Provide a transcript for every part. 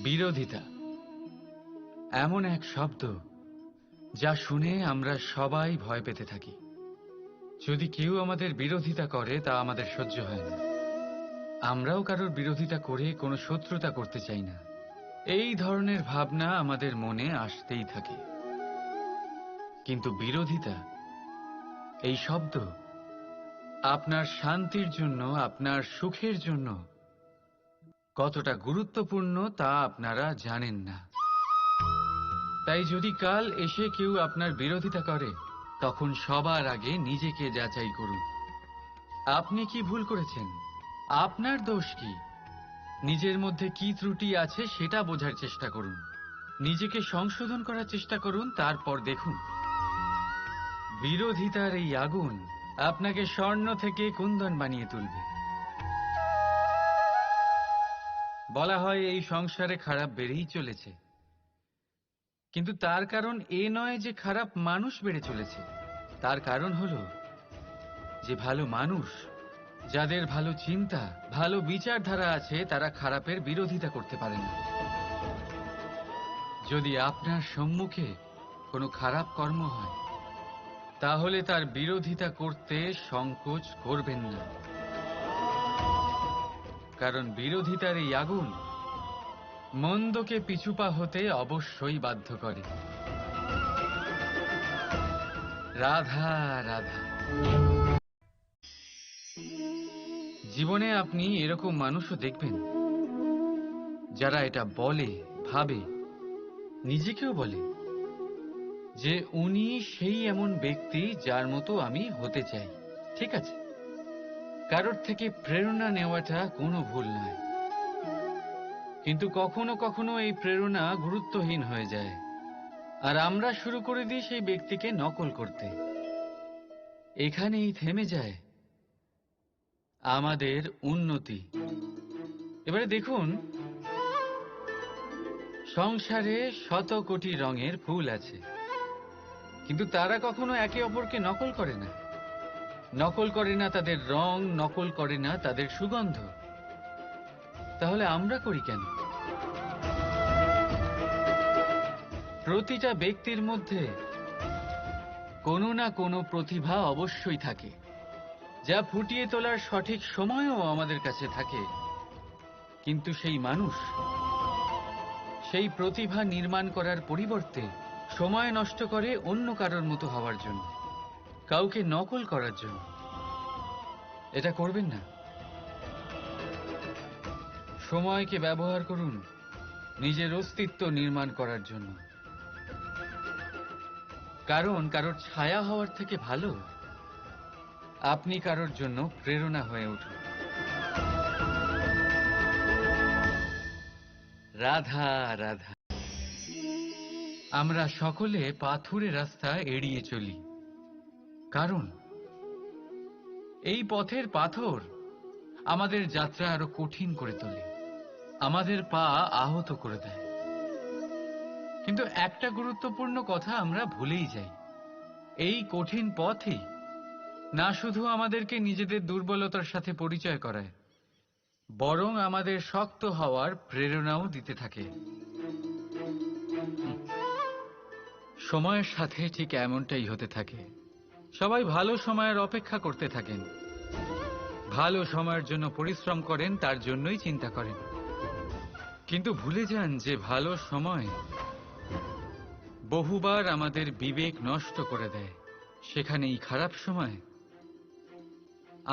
বিরোধিতা এমন এক শব্দ যা শুনে আমরা সবাই ভয় পেতে থাকি। যদি কেউ আমাদের বিরোধিতা করে তা আমাদের সহ্য হয় না। আমরাও কারোর বিরোধিতা করে কোনো শত্রুতা করতে চাই না। এই ধরনের ভাবনা আমাদের মনে আসতেই থাকে। কিন্তু বিরোধিতা এই শব্দ আপনার শান্তির জন্য, আপনার সুখের জন্য কতটা গুরুত্বপূর্ণ তা আপনারা জানেন না। তাই যদি কাল এসে কেউ আপনার বিরোধিতা করে, তখন সবার আগে নিজেকে যাচাই করুন। আপনি কি ভুল করেছেন? আপনার দোষ কি? নিজের মধ্যে কি ত্রুটি আছে সেটা বোঝার চেষ্টা করুন। নিজেকে সংশোধন করার চেষ্টা করুন, তারপর দেখুন বিরোধিতার এই আগুন আপনাকে স্বর্ণ থেকে কুন্দন বানিয়ে তুলবে। বলা হয় এই সংসারে খারাপ বেড়েই চলেছে, কিন্তু তার কারণ এ নয় যে খারাপ মানুষ বেড়ে চলেছে। তার কারণ হলো যে ভালো মানুষ, যাদের ভালো চিন্তা, ভালো বিচারধারা আছে, তারা খারাপের বিরোধিতা করতে পারে না। যদি আপনার সম্মুখে কোনো খারাপ কর্ম হয়, তাহলে তার বিরোধিতা করতে সংকোচ করবেন না, কারণ বিরোধিতার এই আগুন মন্দকে পিছুপা হতে অবশ্যই বাধ্য করে। রাধা রাধা। জীবনে আপনি এরকম মানুষও দেখবেন যারা এটা বলে, ভাবে, নিজেকেও বলে যে উনি সেই এমন ব্যক্তি যার মতো আমি হতে চাই। ঠিক আছে, কারোর থেকে প্রেরণা নেওয়াটা কোনো ভুল নয়, কিন্তু কখনো কখনো এই প্রেরণা গুরুত্বহীন হয়ে যায় আর আমরা শুরু করে দিই সেই ব্যক্তিকে নকল করতে। এখানেই থেমে যায় আমাদের উন্নতি। এবারে দেখুন, সংসারে শত কোটি রঙের ফুল আছে, কিন্তু তারা কখনো একে অপরকে নকল করে না। নকল করে না তাদের রং, নকল করে না তাদের সুগন্ধ। তাহলে আমরা করি কেন? প্রতিটা ব্যক্তির মধ্যে কোনো না কোনো প্রতিভা অবশ্যই থাকে, যা ফুটিয়ে তোলার সঠিক সময়ও আমাদের কাছে থাকে। কিন্তু সেই মানুষ সেই প্রতিভা নির্মাণ করার পরিবর্তে সময় নষ্ট করে অন্য কারোর মতো হওয়ার জন্য, কাউকে নকল করার জন্য। এটা করবেন না। সময়কে ব্যবহার করুন নিজের অস্তিত্ব নির্মাণ করার জন্য, কারণ কারোর ছায়া হওয়ার থেকে ভালো আপনি কারোর জন্য প্রেরণা হয়ে উঠুন। রাধা রাধা। আমরা সকলে পাথুরে রাস্তা এড়িয়ে চলি, কারণ এই পথের পাথর আমাদের যাত্রা আরো কঠিন করে তোলে, আমাদের পা আহত করে দেয়। কিন্তু একটা গুরুত্বপূর্ণ কথা আমরা ভুলেই যাই, এই কঠিন পথই না শুধু আমাদেরকে নিজেদের দুর্বলতার সাথে পরিচয় করায়, বরং আমাদের শক্ত হওয়ার প্রেরণাও দিতে থাকে। সময়ের সাথে ঠিক এমনটাই হতে থাকে। সবাই ভালো সময়ের অপেক্ষা করতে থাকেন, ভালো সময়ের জন্য পরিশ্রম করেন, তার জন্যই চিন্তা করেন, কিন্তু ভুলে যান যে ভালো সময় বহুবার আমাদের বিবেক নষ্ট করে দেয়। সেখানেই খারাপ সময়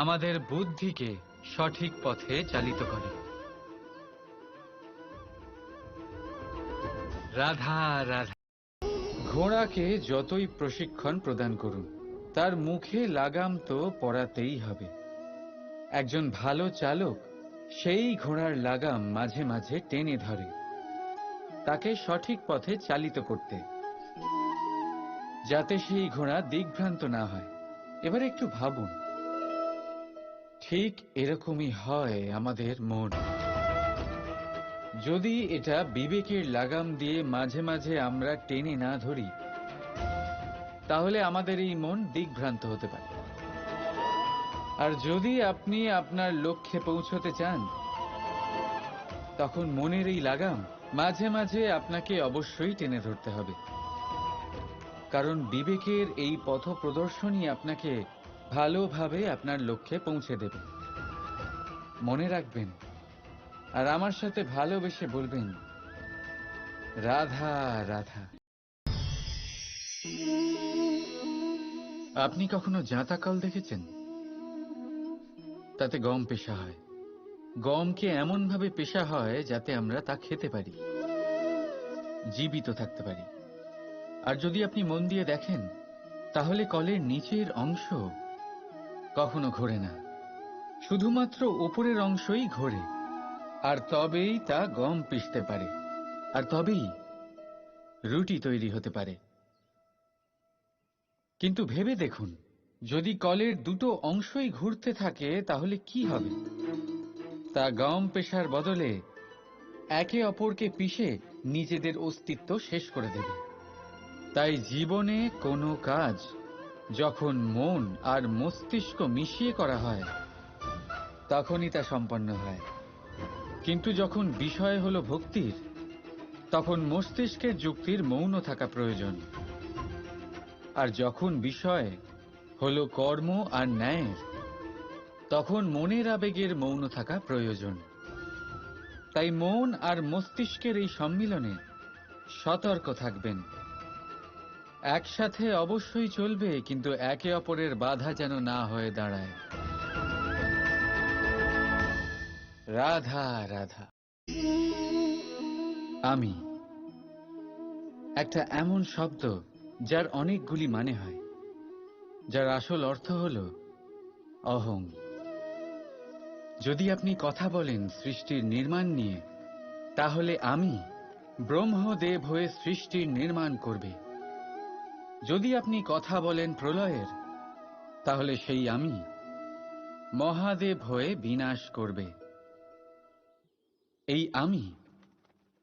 আমাদের বুদ্ধিকে সঠিক পথে চালিত করে। রাধা রাধা। ঘোড়াকে যতই প্রশিক্ষণ প্রদান করুন, তার মুখে লাগাম তো পরাতেই হবে। একজন ভালো চালক সেই ঘোড়ার লাগাম মাঝে মাঝে টেনে ধরে, তাকে সঠিক পথে চালিত করতে, যাতে সেই ঘোড়া দিগ্ভ্রান্ত না হয়। এবার একটু ভাবুন, ঠিক এরকমই হয় আমাদের মন। যদি এটা বিবেকের লাগাম দিয়ে মাঝে মাঝে আমরা টেনে না ধরি, তাহলে আমাদের এই মন দিগ্ভ্রান্ত হতে পারে। আর যদি আপনি আপনার লক্ষ্যে পৌঁছতে চান, তখন মনের এই লাগাম মাঝে মাঝে আপনাকে অবশ্যই টেনে ধরতে হবে, কারণ বিবেকের এই পথ প্রদর্শনই আপনাকে ভালোভাবে আপনার লক্ষ্যে পৌঁছে দেবে। মনে রাখবেন আর আমার সাথে ভালোবেসে বলবেন, রাধা রাধা। আপনি কখনো জাঁতা কল দেখেছেন? তাতে গম পেষা হয়। গমকে এমন ভাবে পেষা হয় যাতে আমরা তা খেতে পারি, জীবিত থাকতে পারি। আর যদি আপনি মন দিয়ে দেখেন, তাহলে কলের নিচের অংশ কখনো ঘোরে না, শুধুমাত্র উপরের অংশই ঘোরে। আর তবেই তা গম পিষতে পারে, আর তবেই রুটি তৈরি হতে পারে। কিন্তু ভেবে দেখুন, যদি কলের দুটো অংশই ঘুরতে থাকে তাহলে কি হবে? তা গম পেশার বদলে একে অপরকে পিষে নিজেদের অস্তিত্ব শেষ করে দেবে। তাই জীবনে কোনো কাজ যখন মন আর মস্তিষ্ক মিশিয়ে করা হয় তখনই তা সম্পন্ন হয়। কিন্তু যখন বিষয় হলো ভক্তির, তখন মস্তিষ্কের যুক্তির মৌন থাকা প্রয়োজন। আর যখন বিষয় হলো কর্ম আর ন্যায়ের, তখন মনের আবেগের মৌন থাকা প্রয়োজন। তাই মন আর মস্তিষ্কের এই সম্মিলনে সতর্ক থাকবেন। একসাথে অবশ্যই চলবে, কিন্তু একে অপরের বাধা যেন না হয়ে দাঁড়ায়। রাধা রাধা। আমি একটা এমন শব্দ যার অনেকগুলি মানে হয়, যার আসল অর্থ হল অহং। যদি আপনি কথা বলেন সৃষ্টির নির্মাণ নিয়ে, তাহলে আমি ব্রহ্মদেব হয়ে সৃষ্টির নির্মাণ করবে। যদি আপনি কথা বলেন প্রলয়ের, তাহলে সেই আমি মহাদেব হয়ে বিনাশ করবে। এই আমি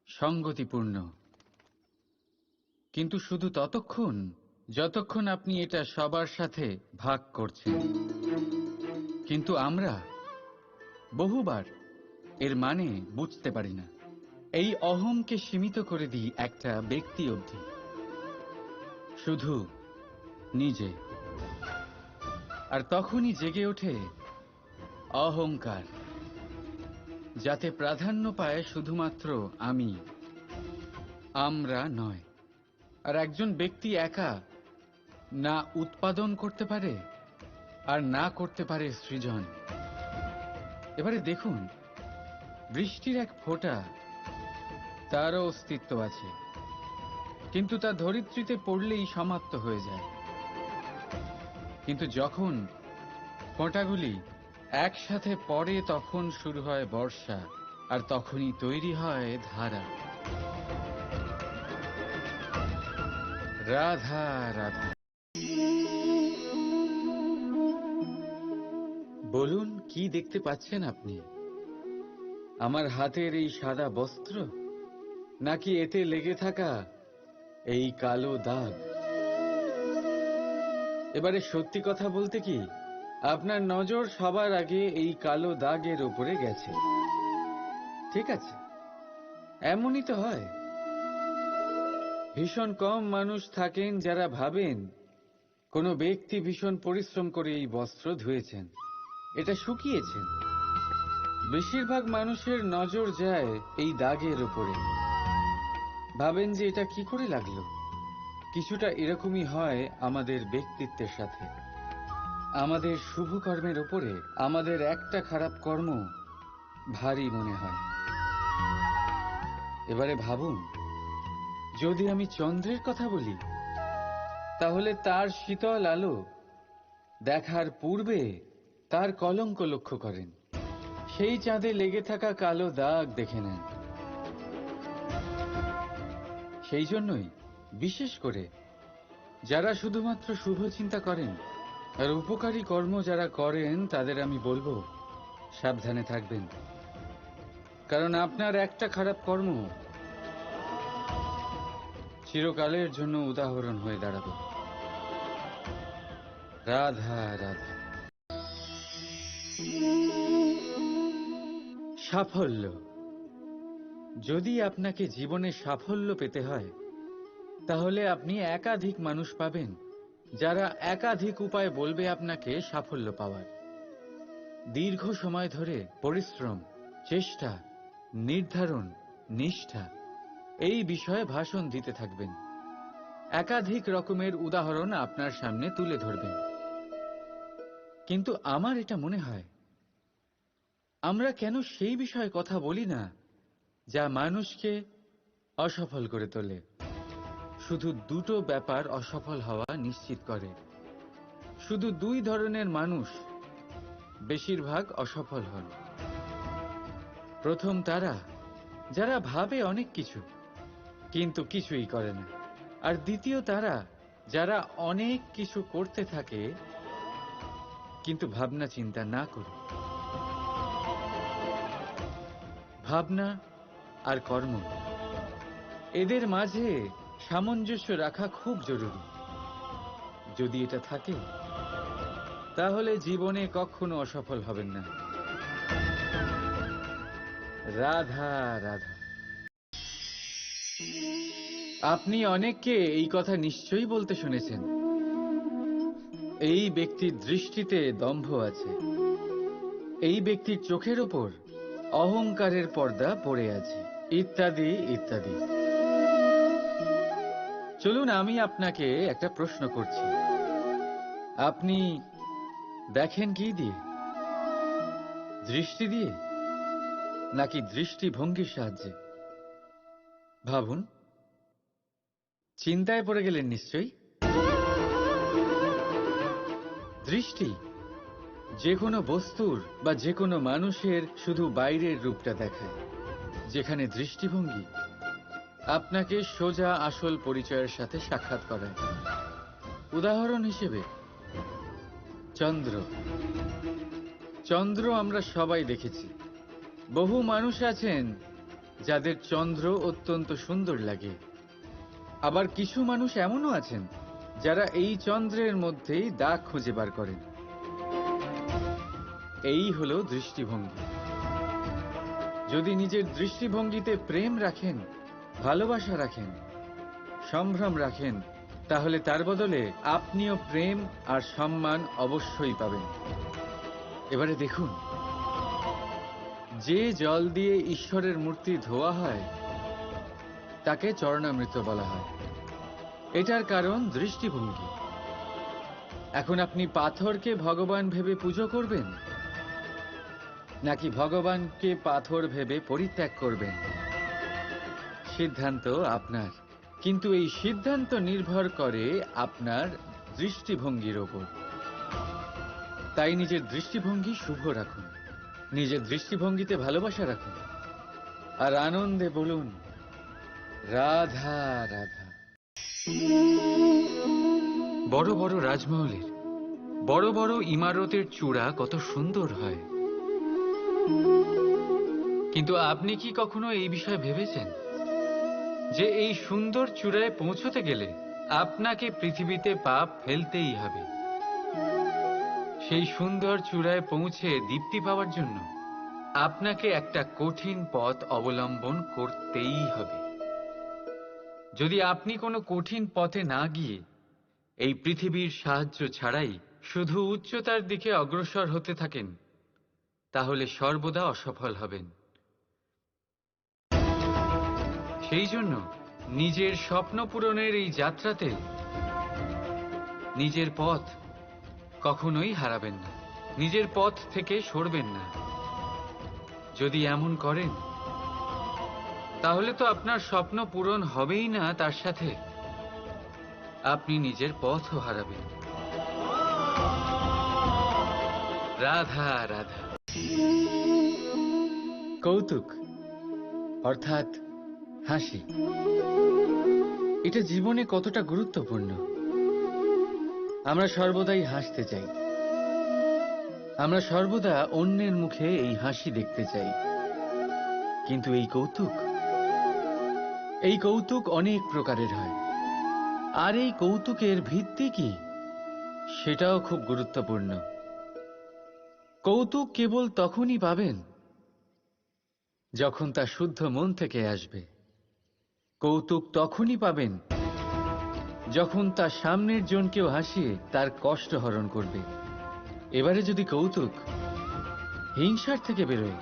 সঙ্গতিপূর্ণ, কিন্তু শুধু ততক্ষণ যতক্ষণ আপনি এটা সবার সাথে ভাগ করছেন। কিন্তু আমরা বহুবার এর মানে বুঝতে পারি না। এই অহংকে সীমিত করে দিই একটা ব্যক্তি অবধি, শুধু নিজে। আর তখনই জেগে ওঠে অহংকার, যাতে প্রাধান্য পায় শুধুমাত্র আমি, আমরা নয়। আর একজন ব্যক্তি একা না উৎপাদন করতে পারে আর না করতে পারে সৃজন। এবারে দেখুন, বৃষ্টির এক ফোঁটা, তারও অস্তিত্ব আছে, কিন্তু তা ধরিত্রীতে পড়লেই সমাপ্ত হয়ে যায়। কিন্তু যখন ফোঁটাগুলি একসাথে পড়ে তখন শুরু হয় বর্ষা, আর তখনই তৈরি হয় ধারা। রাধা রাধা। বলুন, কি দেখতে পাচ্ছেন আপনি? আমার হাতের এই সাদা বস্ত্র, নাকি এতে লেগে থাকা এই কালো দাগ? এবারে সত্যি কথা বলতে কি, আপনার নজর সবার আগে এই কালো দাগের উপরে গেছে। ঠিক আছে, এমনই তো হয়। ভীষণ কম মানুষ থাকেন যারা ভাবেন কোনো ব্যক্তি ভীষণ পরিশ্রম করে এই বস্ত্র ধুয়েছেন, এটা শুকিয়েছেন। বেশিরভাগ মানুষের নজর যায় এই দাগের উপরে, ভাবেন যে এটা কি করে লাগলো। কিছুটা এরকমই হয় আমাদের ব্যক্তিত্বের সাথে। আমাদের শুভ কর্মের উপরে আমাদের একটা খারাপ কর্ম ভারী মনে হয়। এবারে ভাবুন, যদি আমি চন্দ্রের কথা বলি, তাহলে তার শীতল আলো দেখার পূর্বে তার কলঙ্ক লক্ষ্য করেন, সেই চাঁদে লেগে থাকা কালো দাগ দেখে নেন। সেই জন্যই বিশেষ করে যারা শুধুমাত্র শুভ চিন্তা করেন আর উপকারী কর্ম যারা করেন, তাদের আমি বলবো সাবধানে থাকবেন। কারণ আপনার একটা খারাপ কর্ম চিরকালের জন্য উদাহরণ হয়ে দাঁড়াবে। রাধা রাধা। সাফল্য যদি আপনাকে জীবনে সাফল্য পেতে হয়, তাহলে আপনি একাধিক মানুষ পাবেন যারা একাধিক উপায় বলবে আপনাকে সাফল্য পাওয়ার। দীর্ঘ সময় ধরে পরিশ্রম, চেষ্টা, নির্ধারণ, নিষ্ঠা এই বিষয়ে ভাষণ দিতে থাকবেন। একাধিক রকমের উদাহরণ আপনার সামনে তুলে ধরবেন। কিন্তু আমার এটা মনে হয়, আমরা কেন সেই বিষয়ে কথা বলি না যা মানুষকে অসফল করে তোলে? শুধু দুটো ব্যাপার অসফল হওয়া নিশ্চিত করে। শুধু দুই ধরনের মানুষ বেশিরভাগ অসফল হন। প্রথম তারা যারা ভাবে অনেক কিছু কিন্তু কিছুই করে না। আর দ্বিতীয় তারা যারা অনেক কিছু করতে থাকে কিন্তু ভাবনা চিন্তা না করে। ভাবনা আর কর্ম, এদের মাঝে সামঞ্জস্য রাখা খুব জরুরি। যদি এটা থাকে, তাহলে জীবনে কখনো অসফল হবেন না। রাধা রাধা। আপনি অনেককে এই কথা নিশ্চয়ই বলতে শুনেছেন, এই ব্যক্তির দৃষ্টিতে দম্ভ আছে, এই ব্যক্তির চোখের ওপর অহংকারের পর্দা পড়ে আছে, ইত্যাদি ইত্যাদি। চলুন আমি আপনাকে একটা প্রশ্ন করছি। আপনি দেখেন কি দিয়ে? দৃষ্টি দিয়ে নাকি দৃষ্টিভঙ্গির সাহায্যে? ভাবুন। চিন্তায় পড়ে গেলেন নিশ্চয়ই। দৃষ্টি যে কোনো বস্তুর বা যে কোনো মানুষের শুধু বাইরের রূপটা দেখায়, যেখানে দৃষ্টিভঙ্গি আপনাকে সোজা আসল পরিচয়ের সাথে সাক্ষাৎ করায়। উদাহরণ হিসেবে চন্দ্র। চন্দ্র আমরা সবাই দেখেছি। বহু মানুষ আছেন যাদের চন্দ্র অত্যন্ত সুন্দর লাগে। আবার কিছু মানুষ এমনও আছেন যারা এই চন্দ্রের মধ্যেই দাগ খুঁজে বার করেন। এই হলো দৃষ্টিভঙ্গি। যদি নিজের দৃষ্টিভঙ্গিতে প্রেম রাখেন, ভালোবাসা রাখেন, সম্ভ্রম রাখেন, তাহলে তার বদলে আপনিও প্রেম আর সম্মান অবশ্যই পাবেন। এবারে দেখুন, যে জল দিয়ে ঈশ্বরের মূর্তি ধোয়া হয় তাকে চরণামৃত বলা হয়। এটার কারণ দৃষ্টিভঙ্গি। এখন আপনি পাথরকে ভগবান ভেবে পুজো করবেন নাকি ভগবানকে পাথর ভেবে পরিত্যাগ করবেন? সিদ্ধান্ত আপনার। কিন্তু এই সিদ্ধান্ত নির্ভর করে আপনার দৃষ্টিভঙ্গির ওপর। তাই নিজের দৃষ্টিভঙ্গি শুভ রাখুন, নিজের দৃষ্টিভঙ্গিতে ভালোবাসা রাখুন, আর আনন্দে বলুন রাধা রাধা। বড় বড় রাজমহলের বড় বড় ইমারতের চূড়া কত সুন্দর হয়, কিন্তু আপনি কি কখনো এই বিষয়ে ভেবেছেন যে এই সুন্দর চূড়ায় পৌঁছতে গেলে আপনাকে পৃথিবীতে পা ফেলতেই হবে? সেই সুন্দর চূড়ায় পৌঁছে দীপ্তি পাওয়ার জন্য আপনাকে একটা কঠিন পথ অবলম্বন করতেই হবে। যদি আপনি কোনো কঠিন পথে না গিয়ে এই পৃথিবীর সাহায্য ছাড়াই শুধু উচ্চতার দিকে অগ্রসর হতে থাকেন, তাহলে সর্বদা অসফল হবেন। সেই জন্য নিজের স্বপ্ন পূরণের এই যাত্রাতে নিজের পথ কখনোই হারাবেন না, নিজের পথ থেকে সরবেন না। যদি এমন করেন, তাহলে তো আপনার স্বপ্ন পূরণ হবেই না, তার সাথে আপনি নিজের পথও হারাবেন। রাধা রাধা। কৌতুক অর্থাৎ হাসি, এটা জীবনে কতটা গুরুত্বপূর্ণ। আমরা সর্বদাই হাসতে চাই, আমরা সর্বদা অন্যের মুখে এই হাসি দেখতে চাই। কিন্তু এই কৌতুক অনেক প্রকারের হয়। আর এই কৌতুকের ভিত্তি কি, সেটাও খুব গুরুত্বপূর্ণ। কৌতুক কেবল তখনই পাবেন যখন তা শুদ্ধ মন থেকে আসবে। কৌতুক তখনই পাবেন যখন তার সামনের জনকেও হাসিয়ে তার কষ্ট হরণ করবে। এবারে যদি কৌতুক হিংসার থেকে বেরোয়,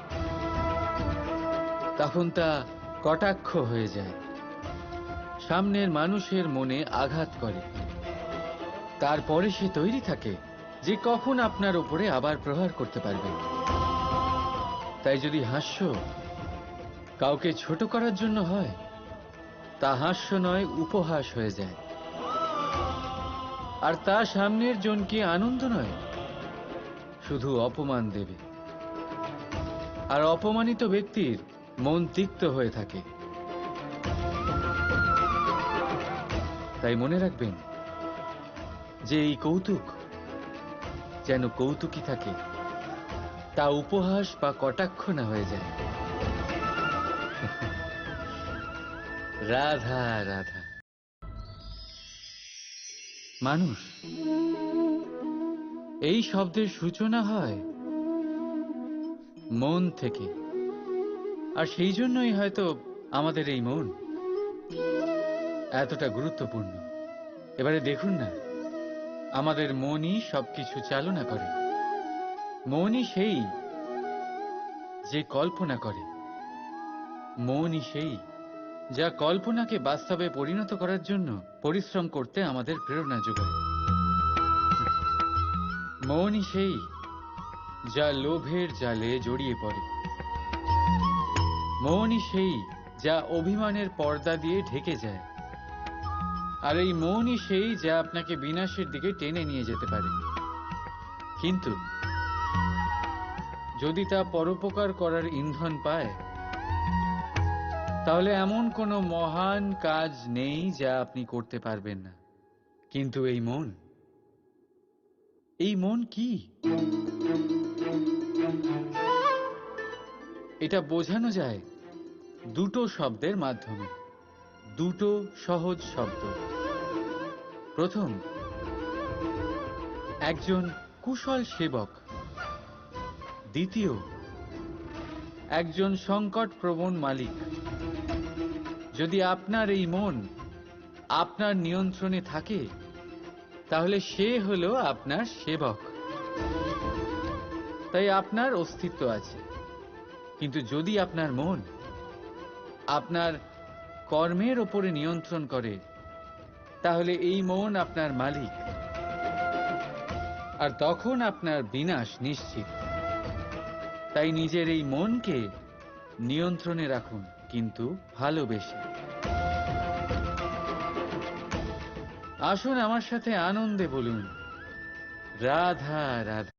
তখন তা কটাক্ষ হয়ে যায়, সামনের মানুষের মনে আঘাত করে। তারপরে সে তৈরি থাকে যে কখন আপনার উপরে আবার প্রহার করতে পারবে। তাই যদি হাস্য কাউকে ছোট করার জন্য হয়, তা হাস্য নয়, উপহাস হয়ে যায়। আর তা সামনের জনকে আনন্দ নয়, শুধু অপমান দেবে। আর অপমানিত ব্যক্তির মন তিক্ত হয়ে থাকে। তাই মনে রাখবেন যে এই কৌতুক যেন কৌতুকই থাকে, তা উপহাস বা কটাক্ষ না হয়ে যায়। রাধা রাধা। মানুষ এই শব্দের সূচনা হয় মন থেকে। আর সেই জন্যই হয়তো আমাদের এই মন এতটা গুরুত্বপূর্ণ। এবারে দেখুন না, আমাদের মনই সবকিছু চালনা করে। মনই সেই যে কল্পনা করে। মনই সেই যা কল্পনাকে বাস্তবে পরিণত করার জন্য পরিশ্রম করতে আমাদের প্রেরণা যোগায়। মনই সেই যা লোভের জালে জড়িয়ে পড়ে। মনই সেই যা অভিমানের পর্দা দিয়ে ঢেকে যায়। আর এই মনই সেই যা আপনাকে বিনাশের দিকে টেনে নিয়ে যেতে পারে। কিন্তু যদি তা পরোপকার করার ইন্ধন পায়, তাহলে এমন কোনো মহান কাজ নেই যা আপনি করতে পারবেন না। কিন্তু এই মন কি? এটা বোঝানো যায় দুটো শব্দের মাধ্যমে, দুটো সহজ শব্দ। প্রথম, একজন কুশল সেবক। দ্বিতীয়, একজন সংকটপ্রবণ মালিক। যদি আপনার এই মন আপনার নিয়ন্ত্রণে থাকে, তাহলে সে হলো আপনার সেবক। তাই আপনার অস্তিত্ব আছে। কিন্তু যদি আপনার মন আপনার কর্মের ওপরে নিয়ন্ত্রণ করে, তাহলে এই মন আপনার মালিক। আর তখন আপনার বিনাশ নিশ্চিত। তাই নিজের এই মনকে নিয়ন্ত্রণে রাখুন, কিন্তু ভালোবেসে। আসুন আমার সাথে আনন্দে বলুন, রাধা রাধা।